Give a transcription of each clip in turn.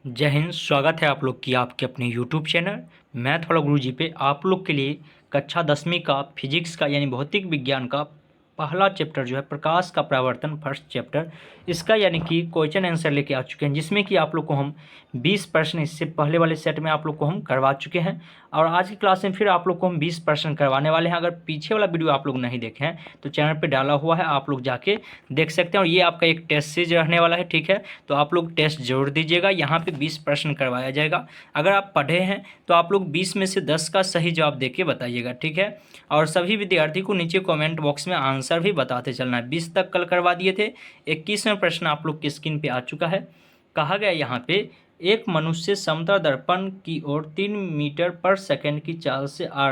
जय हिंद। स्वागत है आप लोग की आपके अपने यूट्यूब चैनल मैथ वाला गुरुजी पे। आप लोग के लिए कक्षा 10वीं का फिजिक्स का यानी भौतिक विज्ञान का पहला चैप्टर जो है प्रकाश का परावर्तन, फर्स्ट चैप्टर, इसका यानी कि क्वेश्चन आंसर लेके आ चुके हैं, जिसमें कि आप लोग को हम 20 प्रश्न इससे पहले वाले सेट में आप लोग को हम करवा चुके हैं और आज की क्लास में फिर आप लोग को हम 20 प्रश्न करवाने वाले हैं। अगर पीछे वाला वीडियो आप लोग नहीं देखे हैं तो चैनल पे डाला हुआ है, आप लोग जाके देख सकते हैं। और ये आपका एक टेस्ट सीरीज रहने वाला है, ठीक है। तो आप लोग टेस्ट जरूर दीजिएगा, यहाँ पे 20 प्रश्न करवाया जाएगा। अगर आप पढ़े हैं तो आप लोग 20 में से 10 का सही जवाब देके बताइएगा, ठीक है। और सभी विद्यार्थी को नीचे कमेंट बॉक्स में आंसर भी बताते चलना है। 20 तक कल करवा दिए थे। 21वां प्रश्न आप लोग की स्क्रीन पे आ चुका है। कहा गया यहाँ पे एक मनुष्य समतल दर्पण की ओर 3 मीटर पर सेकंड की चाल से आ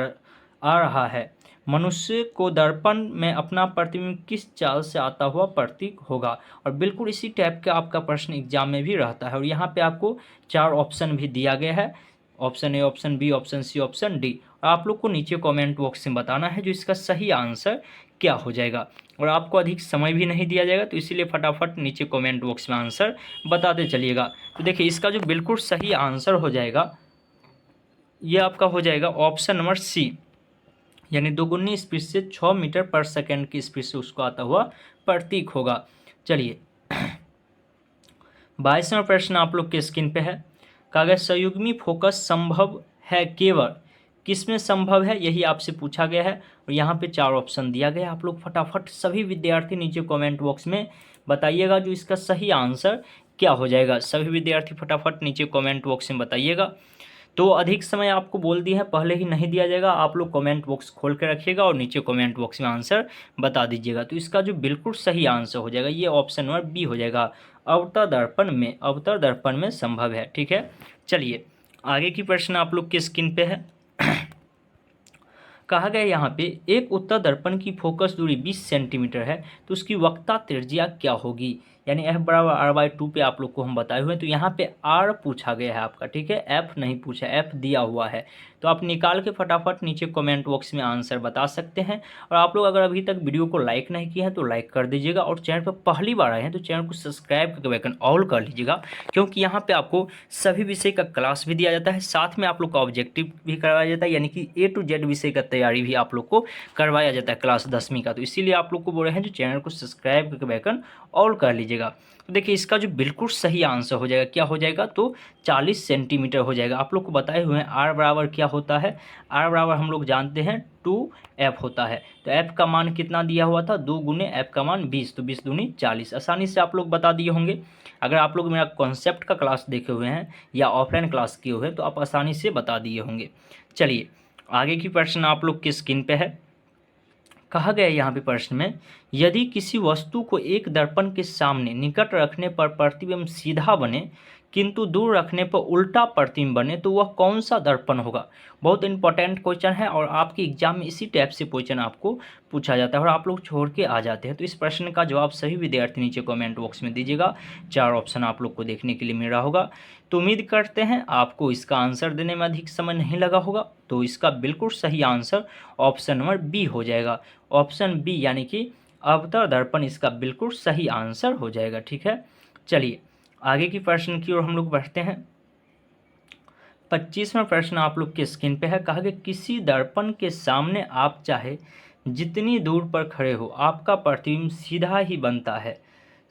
रहा है। मनुष्य को दर्पण में अपना प्रतिबिंब किस चाल से आता हुआ प्रतीत होगा। और बिल्कुल इसी टाइप का आपका प्रश्न एग्जाम में भी रहता है। और यहाँ पे आपको 4 ऑप्शन भी दिया गया है, option A, option B, option C, option D. और आप लोग को नीचे कमेंट बॉक्स में बताना है जो इसका सही आंसर क्या हो जाएगा। और आपको अधिक समय भी नहीं दिया जाएगा, तो इसीलिए फटाफट नीचे कमेंट बॉक्स में आंसर बताते चलिएगा। तो देखिए इसका जो बिल्कुल सही आंसर हो जाएगा ये आपका हो जाएगा ऑप्शन नंबर सी, यानी दोगुनी स्पीड से 6 मीटर पर सेकंड की स्पीड से उसको आता हुआ प्रतीक होगा। चलिए 22वां प्रश्न आप लोग के स्क्रीन पे है। कागज संयुग्मी फोकस संभव है केवल किसमें संभव है, यही आपसे पूछा गया है। और यहाँ पे 4 ऑप्शन दिया गया है। आप लोग फटाफट सभी विद्यार्थी नीचे कमेंट बॉक्स में बताइएगा जो इसका सही आंसर क्या हो जाएगा। सभी विद्यार्थी फटाफट नीचे कमेंट बॉक्स में बताइएगा। तो अधिक समय आपको बोल दिया है, पहले ही नहीं दिया जाएगा। आप लोग कमेंट बॉक्स खोल के रखिएगा और नीचे कमेंट बॉक्स में आंसर बता दीजिएगा। तो इसका जो बिल्कुल सही आंसर हो जाएगा ये ऑप्शन नंबर बी हो जाएगा, अवतल दर्पण में संभव है, ठीक है। चलिए आगे की प्रश्न आप लोग की स्क्रीन पे है। कहा गया यहाँ पे एक उत्तल दर्पण की फोकस दूरी 20 सेंटीमीटर है तो उसकी वक्रता त्रिज्या क्या होगी, यानी F बराबर R/2 पे आप लोग को हम बताए हुए हैं। तो यहाँ पे R पूछा गया है आपका, ठीक है, F नहीं पूछा, F दिया हुआ है। तो आप निकाल के फटाफट नीचे कमेंट बॉक्स में आंसर बता सकते हैं। और आप लोग अगर अभी तक वीडियो को लाइक नहीं किए हैं तो लाइक कर दीजिएगा, और चैनल पर पहली बार आए हैं तो चैनल को सब्सक्राइब करके बेल ऑल कर लीजिएगा, क्योंकि यहाँ पे आपको सभी विषय का क्लास भी दिया जाता है, साथ में आप लोग का ऑब्जेक्टिव भी करवाया जाता है, यानी कि A to Z विषय का तैयारी भी आप लोग को करवाया जाता है क्लास 10वीं का। तो इसीलिए आप लोग को बोल रहे हैं जो चैनल को सब्सक्राइब करके बेल ऑल कर लीजिएगा। तो देखिए इसका जो बिल्कुल सही आंसर हो जाएगा क्या हो जाएगा, तो 40 सेंटीमीटर हो जाएगा। आप लोग को बताए हुए हैं R बराबर क्या होता है। R बराबर हम लोग जानते हैं 2F होता है। तो F का मान कितना दिया हुआ था, 2 गुने F का मान 20, तो 20 दूनी 40। आसानी से आप लोग बता दिए होंगे। अगर आप लोग मेरा कॉन्सेप्ट का क्लास देखे हुए हैं या ऑफलाइन क्लास किए हुए हैं तो आप आसानी से बता दिए होंगे। चलिए आगे की प्रश्न आप लोग की स्क्रीन पे है। कहा गया यहाँ पे प्रश्न में, यदि किसी वस्तु को एक दर्पण के सामने निकट रखने पर प्रतिबिंब सीधा बने किंतु दूर रखने पर उल्टा प्रतिबिंब बने तो वह कौन सा दर्पण होगा। बहुत इंपॉर्टेंट क्वेश्चन है और आपके एग्जाम में इसी टाइप से क्वेश्चन आपको पूछा जाता है और आप लोग छोड़ के आ जाते हैं। तो इस प्रश्न का जवाब सभी विद्यार्थी नीचे कमेंट बॉक्स में दीजिएगा। 4 ऑप्शन आप लोग को देखने के लिए मिल रहा होगा। तो उम्मीद करते हैं आपको इसका आंसर देने में अधिक समय नहीं लगा होगा। तो इसका बिल्कुल सही आंसर ऑप्शन नंबर बी हो जाएगा। ऑप्शन बी यानी कि अवतल दर्पण इसका बिल्कुल सही आंसर हो जाएगा, ठीक है। चलिए आगे की प्रश्न की ओर हम लोग बढ़ते हैं। 25वां प्रश्न आप लोग के स्क्रीन पे है। कहा कि किसी दर्पण के सामने आप चाहे जितनी दूर पर खड़े हो आपका प्रतिबिंब सीधा ही बनता है।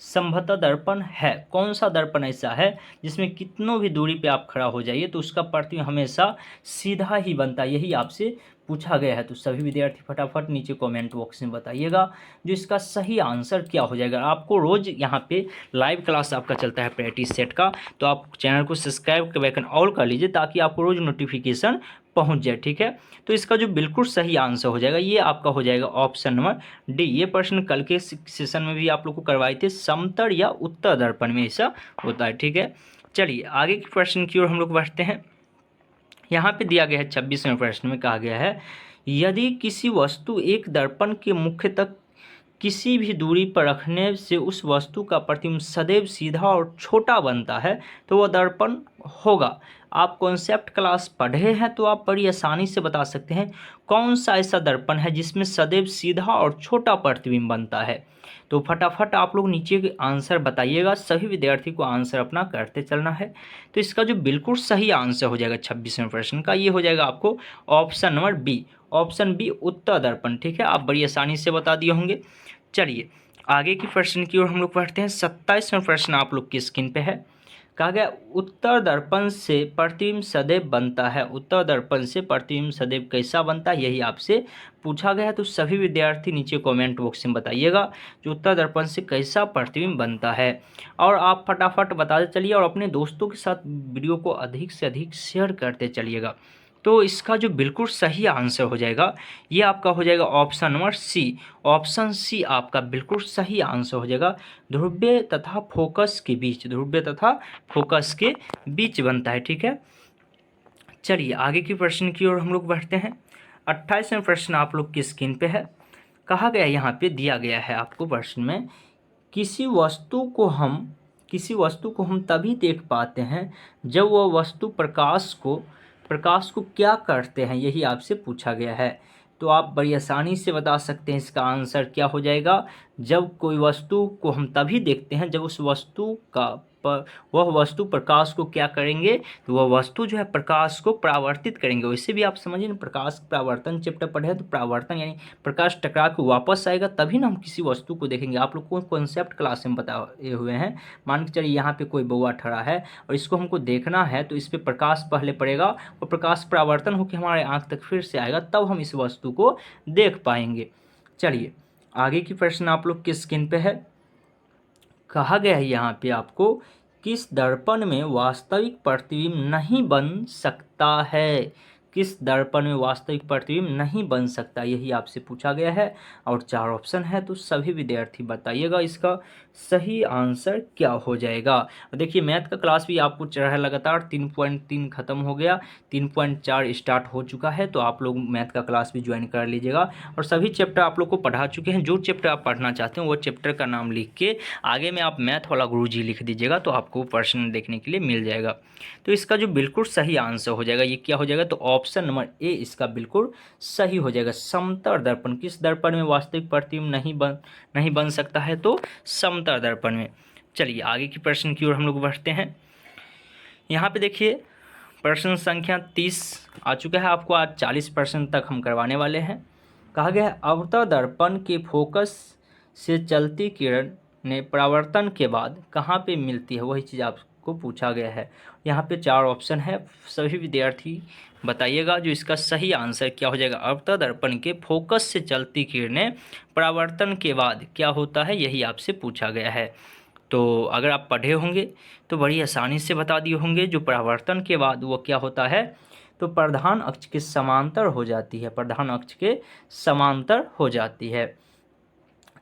संभवतः दर्पण है, कौन सा दर्पण ऐसा है जिसमें कितनों भी दूरी पे आप खड़ा हो जाइए तो उसका प्रतिबिंब हमेशा सीधा ही बनता है, यही आपसे पूछा गया है। तो सभी विद्यार्थी फटाफट नीचे कमेंट बॉक्स में बताइएगा जो इसका सही आंसर क्या हो जाएगा। आपको रोज़ यहाँ पे लाइव क्लास आपका चलता है प्रैक्टिस सेट का, तो आप चैनल को सब्सक्राइब कर बेल ऑल कर लीजिए ताकि आपको रोज़ नोटिफिकेशन पहुंच जाए, ठीक है। तो इसका जो बिल्कुल सही आंसर हो जाएगा ये आपका हो जाएगा ऑप्शन नंबर डी। ये प्रश्न कल के सेशन में भी आप लोग को करवाए थे, समतल या उत्तल दर्पण में ऐसा होता है, ठीक है। चलिए आगे के प्रश्न की ओर हम लोग बढ़ते हैं। यहाँ पे दिया गया है 26वें प्रश्न में कहा गया है, यदि किसी वस्तु एक दर्पण के मुख्य तक किसी भी दूरी पर रखने से उस वस्तु का प्रतिबिंब सदैव सीधा और छोटा बनता है तो वह दर्पण होगा। आप कॉन्सेप्ट क्लास पढ़े हैं तो आप बड़ी आसानी से बता सकते हैं कौन सा ऐसा दर्पण है जिसमें सदैव सीधा और छोटा प्रतिबिंब बनता है। तो फटाफट आप लोग नीचे के आंसर बताइएगा, सभी विद्यार्थी को आंसर अपना करते चलना है। तो इसका जो बिल्कुल सही आंसर हो जाएगा 26वें प्रश्न का, ये हो जाएगा आपको option number B, option B उत्तर दर्पण। ठीक है, आप बड़ी आसानी से बता दिए होंगे। चलिए आगे की प्रश्न की ओर हम लोग बढ़ते हैं। 27वां प्रश्न आप लोग की स्क्रीन पे है। कहा गया उत्तर दर्पण से प्रतिबिंब सदैव बनता है। उत्तर दर्पण से प्रतिबिंब सदैव कैसा बनता है, यही आपसे पूछा गया है। तो सभी विद्यार्थी नीचे कमेंट बॉक्स में बताइएगा जो उत्तर दर्पण से कैसा प्रतिबिंब बनता है। और आप फटाफट बताते चलिए और अपने दोस्तों के साथ वीडियो को अधिक से अधिक शेयर करते चलिएगा। तो इसका जो बिल्कुल सही आंसर हो जाएगा ये आपका हो जाएगा option number C. Option C आपका बिल्कुल सही आंसर हो जाएगा। ध्रुवीय तथा फोकस के बीच, ध्रुवीय तथा फोकस के बीच बनता है। ठीक है, चलिए आगे की प्रश्न की ओर हम लोग बढ़ते हैं। 28वां प्रश्न आप लोग की स्क्रीन पे है। कहा गया यहाँ पे दिया गया है आपको प्रश्न में, किसी वस्तु को हम तभी देख पाते हैं जब वह वस्तु प्रकाश को क्या करते हैं, यही आपसे पूछा गया है। तो आप बड़ी आसानी से बता सकते हैं इसका आंसर क्या हो जाएगा। जब कोई वस्तु को हम तभी देखते हैं जब उस वस्तु का वह वस्तु प्रकाश को क्या करेंगे, तो वह वस्तु जो है प्रकाश को परावर्तित करेंगे। वैसे भी आप समझिए ना, प्रकाश परावर्तन चैप्टर पढ़े हैं तो परावर्तन यानी प्रकाश टकरा के वापस आएगा तभी ना हम किसी वस्तु को देखेंगे। आप लोग को कॉन्सेप्ट क्लास में बताए हुए हैं। मान के चलिए यहाँ पे कोई बौआ ठड़ा है और इसको हमको देखना है, तो इस पर प्रकाश पहले पड़ेगा और प्रकाश परावर्तन होकर हमारे आँख तक फिर से आएगा, तब हम इस वस्तु को देख पाएंगे। चलिए आगे की प्रश्न आप लोग की स्क्रीन पे है। कहा गया है यहाँ पे आपको, किस दर्पण में वास्तविक प्रतिबिंब नहीं बन सकता है। किस दर्पण में वास्तविक प्रतिबिंब नहीं बन सकता, यही आपसे पूछा गया है। और 4 ऑप्शन है, तो सभी विद्यार्थी बताइएगा इसका सही आंसर क्या हो जाएगा। देखिए मैथ का क्लास भी आपको चल रहा है लगातार, 3.3 खत्म हो गया, 3.4 स्टार्ट हो चुका है। तो आप लोग मैथ का क्लास भी ज्वाइन कर लीजिएगा और सभी चैप्टर आप लोग को पढ़ा चुके हैं। जो चैप्टर आप पढ़ना चाहते हैं वो चैप्टर का नाम लिख के आगे में आप मैथ वाला गुरुजी लिख दीजिएगा, तो आपको प्रश्न देखने के लिए मिल जाएगा। तो इसका जो बिल्कुल सही आंसर हो जाएगा ये क्या हो जाएगा, तो ऑप्शन नंबर ए इसका बिल्कुल सही हो जाएगा। समतल दर्पण, किस दर्पण में वास्तविक प्रतिबिंब नहीं बन सकता है, तो समतल दर्पण में। चलिए आगे की प्रश्न की ओर हम लोग बढ़ते हैं। यहाँ पे देखिए प्रश्न संख्या 30 आ चुका है। आपको आज 40 प्रश्न तक हम करवाने वाले हैं। कहा गया है अवतल दर्पण के फोकस से चलती किरण ने परावर्तन के बाद कहाँ पे मिलती है, वही चीज़ आपको पूछा गया है। यहाँ पे 4 ऑप्शन है, सभी विद्यार्थी बताइएगा जो इसका सही आंसर क्या हो जाएगा। अवतल दर्पण के फोकस से चलती किरणें परावर्तन के बाद क्या होता है, यही आपसे पूछा गया है। तो अगर आप पढ़े होंगे तो बड़ी आसानी से बता दिए होंगे जो परावर्तन के बाद वो क्या होता है, तो प्रधान अक्ष के समांतर हो जाती है, प्रधान अक्ष के समांतर हो जाती है।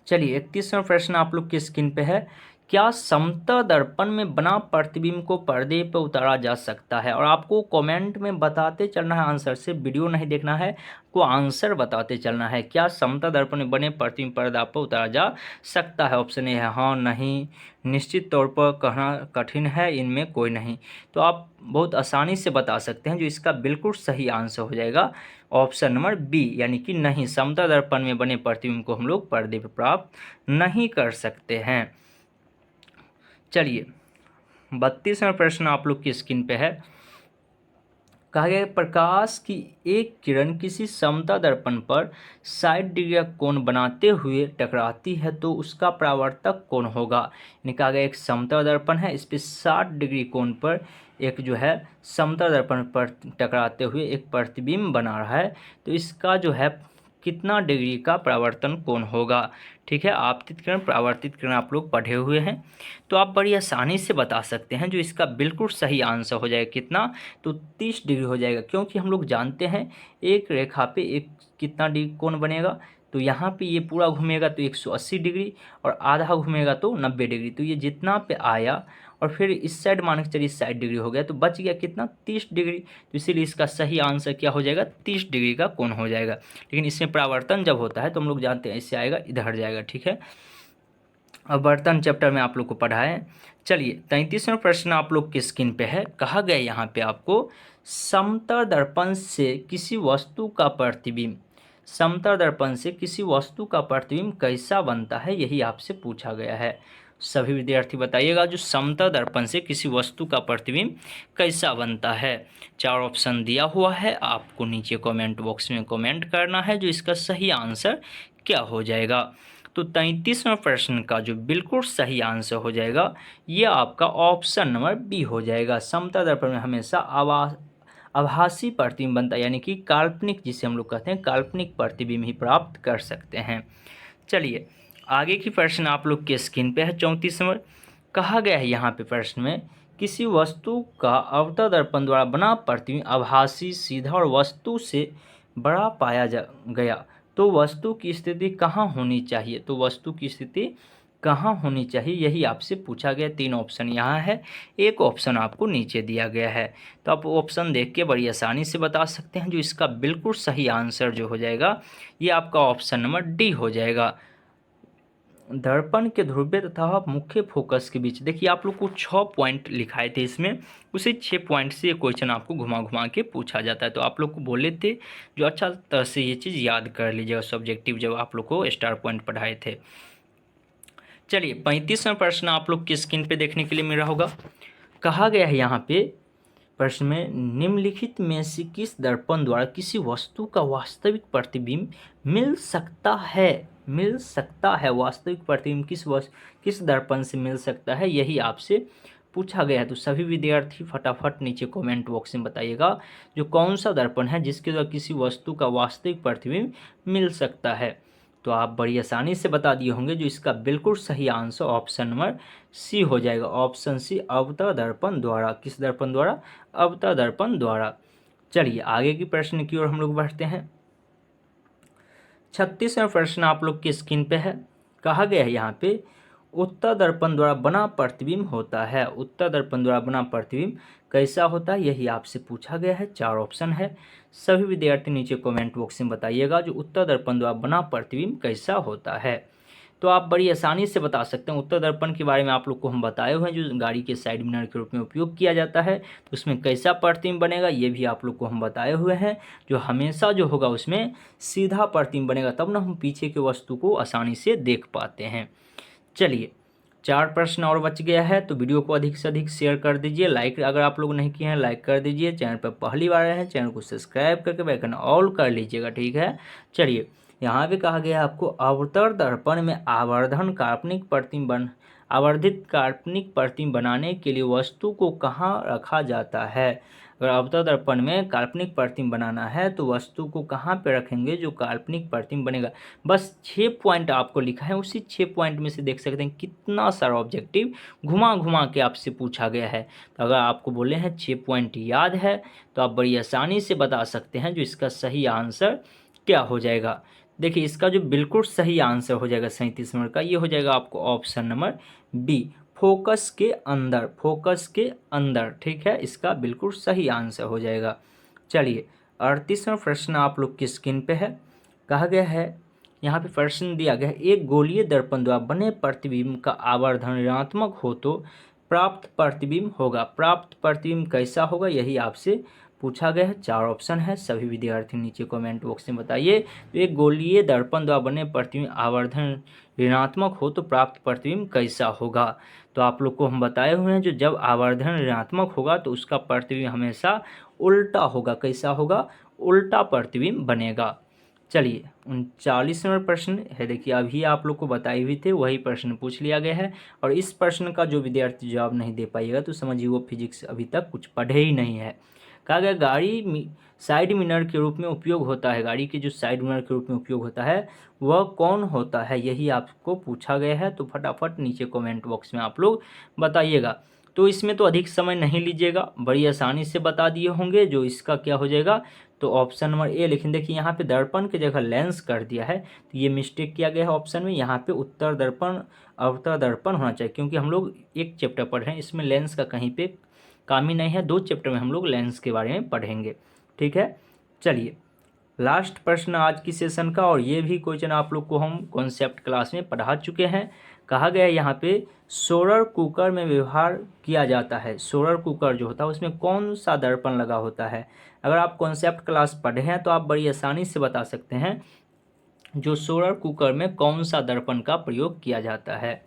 चलिए 31वां प्रश्न आप लोग की स्क्रीन पे है। क्या समतल दर्पण में बना प्रतिबिंब को पर्दे पर उतारा जा सकता है, और आपको कमेंट में बताते चलना है आंसर, से वीडियो नहीं देखना है, को आंसर बताते चलना है। क्या समतल दर्पण में बने प्रतिबिंब पर्दा पर उतारा जा सकता है। ऑप्शन ए है हाँ, नहीं, निश्चित तौर पर, कहना कठिन है, इनमें कोई नहीं। तो आप बहुत आसानी से बता सकते हैं जो इसका बिल्कुल सही आंसर हो जाएगा ऑप्शन नंबर बी, यानी कि नहीं, समतल दर्पण में बने प्रतिबिंब को हम लोग पर्दे पर प्राप्त नहीं कर सकते हैं। चलिए 32वां प्रश्न आप लोग की स्क्रीन पे है। कहा गया है प्रकाश की एक किरण किसी समतल दर्पण पर 60 डिग्री का कोण बनाते हुए टकराती है तो उसका परावर्तक कौन होगा। यानी कहा गया एक समतल दर्पण है, इस पर 60 डिग्री कोण पर एक जो है समतल दर्पण पर टकराते हुए एक प्रतिबिंब बना रहा है, तो इसका जो है कितना डिग्री का परावर्तन कोण होगा। ठीक है, आपतित किरण परावर्तित किरण आप लोग पढ़े हुए हैं, तो आप बड़ी आसानी से बता सकते हैं जो इसका बिल्कुल सही आंसर हो जाएगा कितना, तो 30 डिग्री हो जाएगा। क्योंकि हम लोग जानते हैं एक रेखा पे एक कितना डिग्री कोण बनेगा, तो यहाँ पे ये पूरा घूमेगा तो 180 डिग्री और आधा घूमेगा तो 90 डिग्री। तो ये जितना पे आया और फिर इस साइड मान के चलिए 60 डिग्री हो गया, तो बच गया कितना, 30 डिग्री। तो इसीलिए इसका सही आंसर क्या हो जाएगा, 30 डिग्री का कोण हो जाएगा। लेकिन इसमें परावर्तन जब होता है तो हम लोग जानते हैं इससे आएगा इधर जाएगा। ठीक है, अपवर्तन चैप्टर में आप लोग को पढ़ा है। चलिए 33वां प्रश्न आप लोग की स्क्रीन पे है। कहा गया यहाँ पे आपको समतल दर्पण से किसी वस्तु का प्रतिबिंब समतल दर्पण से किसी वस्तु का प्रतिबिंब कैसा बनता है, यही आपसे पूछा गया है। सभी विद्यार्थी बताइएगा, जो समतल दर्पण से किसी वस्तु का प्रतिबिंब कैसा बनता है। 4 ऑप्शन दिया हुआ है, आपको नीचे कमेंट बॉक्स में कमेंट करना है जो इसका सही आंसर क्या हो जाएगा। तो 33वें प्रश्न का जो बिल्कुल सही आंसर हो जाएगा ये आपका ऑप्शन नंबर बी हो जाएगा। समतल दर्पण में हमेशा आभासी प्रतिबिंब बनता है, यानी कि काल्पनिक, जिसे हम लोग कहते हैं काल्पनिक प्रतिबिंब ही प्राप्त कर सकते हैं। चलिए आगे की प्रश्न आप लोग के स्क्रीन पे है। 34 नंबर कहा गया है यहाँ पे प्रश्न में, किसी वस्तु का अवतल दर्पण द्वारा बना प्रतिबिंब आभासी, सीधा और वस्तु से बड़ा पाया गया तो वस्तु की स्थिति कहाँ होनी चाहिए, तो वस्तु की स्थिति कहाँ होनी चाहिए, यही आपसे पूछा गया। 3 ऑप्शन यहाँ है, एक ऑप्शन आपको नीचे दिया गया है। तो आप ऑप्शन देख के बड़ी आसानी से बता सकते हैं। जो इसका बिल्कुल सही आंसर जो हो जाएगा ये आपका ऑप्शन नंबर डी हो जाएगा। दर्पण के ध्रुवीय तथा मुख्य फोकस के बीच, देखिए आप लोग को 6 पॉइंट लिखाए थे इसमें, उसी 6 पॉइंट से ये क्वेश्चन आपको घुमा घुमा के पूछा जाता है। तो आप लोग को बोले थे जो अच्छा तरह से ये चीज़ याद कर लीजिएगा सब्जेक्टिव जब आप लोग को स्टार पॉइंट पढ़ाए थे। चलिए 35वां प्रश्न आप लोग की स्क्रीन पे देखने के लिए मिल रहा होगा। कहा गया है यहाँ पे प्रश्न में, निम्नलिखित में से किस दर्पण द्वारा किसी वस्तु का वास्तविक प्रतिबिंब मिल सकता है वास्तविक प्रतिबिंब किस दर्पण से मिल सकता है, यही आपसे पूछा गया है। तो सभी विद्यार्थी फटाफट नीचे कमेंट बॉक्स में बताइएगा जो कौन सा दर्पण है जिसके द्वारा किसी वस्तु का वास्तविक प्रतिबिंब मिल सकता है। तो आप बड़ी आसानी से बता दिए होंगे। जो इसका बिल्कुल सही आंसर ऑप्शन नंबर सी हो जाएगा। ऑप्शन सी, अवतल दर्पण द्वारा। किस दर्पण द्वारा? अवतल दर्पण द्वारा। चलिए आगे की प्रश्न की ओर हम लोग बढ़ते हैं। 36वां प्रश्न आप लोग की स्क्रीन पे है। कहा गया है यहाँ पे, उत्तल दर्पण द्वारा बना प्रतिबिंब होता है। उत्तल दर्पण द्वारा बना प्रतिबिंब कैसा होता है, यही आपसे पूछा गया है। 4 ऑप्शन है, सभी विद्यार्थी नीचे कमेंट बॉक्स में बताइएगा जो उत्तल दर्पण द्वारा बना प्रतिबिंब कैसा होता है। तो आप बड़ी आसानी से बता सकते हैं। उत्तल दर्पण के बारे में आप लोग को हम बताए हुए हैं, जो गाड़ी के साइड मिरर के रूप में उपयोग किया जाता है। तो उसमें कैसा प्रतिबिंब बनेगा ये भी आप लोग को हम बताए हुए हैं। जो हमेशा जो होगा उसमें सीधा प्रतिबिंब बनेगा, तब ना हम पीछे की वस्तु को आसानी से देख पाते हैं। चलिए 4 प्रश्न और बच गया है, तो वीडियो को अधिक से अधिक शेयर कर दीजिए। लाइक अगर आप लोग नहीं किए हैं लाइक कर दीजिए। चैनल पर पहली बार आए हैं चैनल को सब्सक्राइब करके बेल आइकन ऑल कर लीजिएगा, ठीक है। चलिए यहाँ पे कहा गया है आपको, अवतल दर्पण में आवर्धित काल्पनिक प्रतिबिंब बनाने के लिए वस्तु को कहाँ रखा जाता है। अगर अवतल दर्पण में काल्पनिक प्रतिबिंब बनाना है तो वस्तु को कहाँ पे रखेंगे जो काल्पनिक प्रतिबिंब बनेगा। बस 6 पॉइंट आपको लिखा है, उसी 6 पॉइंट में से देख सकते हैं कितना सारा ऑब्जेक्टिव घुमा घुमा के आपसे पूछा गया है। तो अगर आपको बोले हैं 6 पॉइंट याद है तो आप बड़ी आसानी से बता सकते हैं जो इसका सही आंसर क्या हो जाएगा। देखिए इसका जो बिल्कुल सही आंसर हो जाएगा 37 नंबर का, ये हो जाएगा आपको ऑप्शन नंबर बी, फोकस के अंदर, ठीक है। इसका बिल्कुल सही आंसर हो जाएगा। चलिए 38वां प्रश्न आप लोग की स्क्रीन पे है। कहा गया है यहाँ पे प्रश्न दिया गया है, एक गोलीय दर्पण द्वारा बने प्रतिबिंब का आवर्धन ऋणात्मक हो तो प्राप्त प्रतिबिंब होगा। प्राप्त प्रतिबिंब कैसा होगा, यही आपसे पूछा गया है। 4 ऑप्शन है, सभी विद्यार्थी नीचे कमेंट बॉक्स में बताइए। तो एक गोलीय दर्पण द्वारा बने प्रतिबिंब आवर्धन ऋणात्मक हो तो प्राप्त प्रतिबिंब कैसा होगा। तो आप लोग को हम बताए हुए हैं जो जब आवर्धन ऋणात्मक होगा तो उसका प्रतिबिंब हमेशा उल्टा होगा। कैसा होगा? उल्टा प्रतिबिंब बनेगा। चलिए 39वां प्रश्न है, देखिए अभी आप लोग को बताए हुए थे वही प्रश्न पूछ लिया गया है। और इस प्रश्न का जो विद्यार्थी जवाब नहीं दे पाइएगा तो समझिए वो फिजिक्स अभी तक कुछ पढ़े ही नहीं है। कहा गया गाड़ी साइड मिरर के रूप में उपयोग होता है, गाड़ी के जो साइड मिरर के रूप में उपयोग होता है वह कौन होता है, यही आपको पूछा गया है। तो फटाफट नीचे कमेंट बॉक्स में आप लोग बताइएगा। तो इसमें तो अधिक समय नहीं लीजिएगा, बड़ी आसानी से बता दिए होंगे। जो इसका क्या हो जाएगा, तो ऑप्शन नंबर ए लिखें। देखिए यहाँ पे दर्पण की जगह लेंस कर दिया है, तो ये मिस्टेक किया गया है ऑप्शन में। यहाँ पे उत्तल दर्पण अवतल दर्पण होना चाहिए, क्योंकि हम लोग एक चैप्टर पढ़ रहे हैं, इसमें लेंस का कहीं पे काम ही नहीं है। 2 चैप्टर में हम लोग लेंस के बारे में पढ़ेंगे, ठीक है। चलिए लास्ट प्रश्न आज की सेशन का, और ये भी क्वेश्चन आप लोग को हम कॉन्सेप्ट क्लास में पढ़ा चुके हैं। कहा गया है यहाँ पे सोलर कुकर में व्यवहार किया जाता है। सोलर कुकर जो होता है उसमें कौन सा दर्पण लगा होता है? अगर आप कॉन्सेप्ट क्लास पढ़े हैं तो आप बड़ी आसानी से बता सकते हैं जो सोलर कुकर में कौन सा दर्पण का प्रयोग किया जाता है।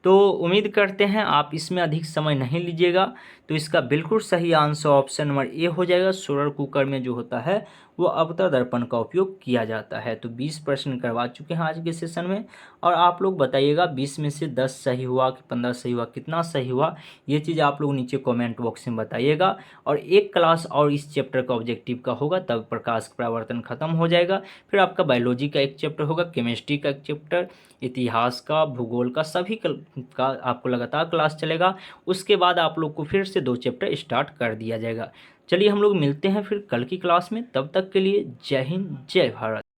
तो उम्मीद करते हैं आप इसमें अधिक समय नहीं लीजिएगा। तो इसका बिल्कुल सही आंसर ऑप्शन नंबर ए हो जाएगा। सोलर कुकर में जो होता है वो अवतल दर्पण का उपयोग किया जाता है। तो 20 प्रश्न करवा चुके हैं आज के सेशन में, और आप लोग बताइएगा 20 में से 10 सही हुआ कि 15 सही हुआ, कितना सही हुआ, ये चीज़ आप लोग नीचे कमेंट बॉक्स में बताइएगा। और एक क्लास और इस चैप्टर का ऑब्जेक्टिव का होगा, तब प्रकाश का परावर्तन खत्म हो जाएगा। फिर आपका बायोलॉजी का एक चैप्टर होगा, केमिस्ट्री का एक चैप्टर, इतिहास का, भूगोल का, सभी का आपको लगातार क्लास चलेगा। उसके बाद आप लोग को फिर से 2 चैप्टर स्टार्ट कर दिया जाएगा। चलिए हम लोग मिलते हैं फिर कल की क्लास में, तब तक के लिए जय हिंद जय भारत।